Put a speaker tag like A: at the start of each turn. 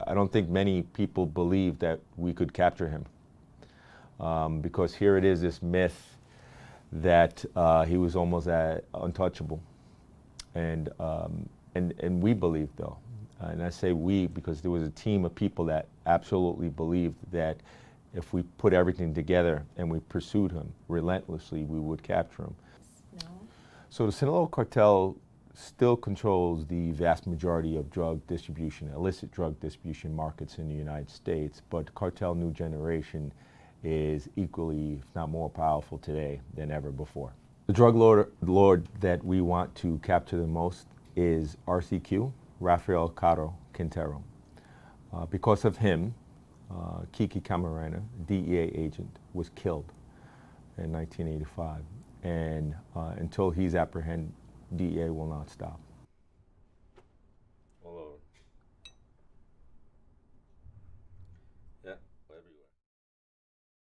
A: I don't think many people believed that we could capture him. Because here it is, this myth that he was almost untouchable. And we believed, though. And I say we because there was a team of people that absolutely believed that if we put everything together and we pursued him relentlessly, we would capture him. No. So the Sinaloa cartel still controls the vast majority of drug distribution, illicit drug distribution markets in the United States, but cartel New Generation is equally, if not more powerful today than ever before. The drug lord that we want to capture the most is RCQ, Rafael Caro Quintero. Because of him, Kiki Camarena, DEA agent, was killed in 1985. And until he's apprehended, DEA will not stop.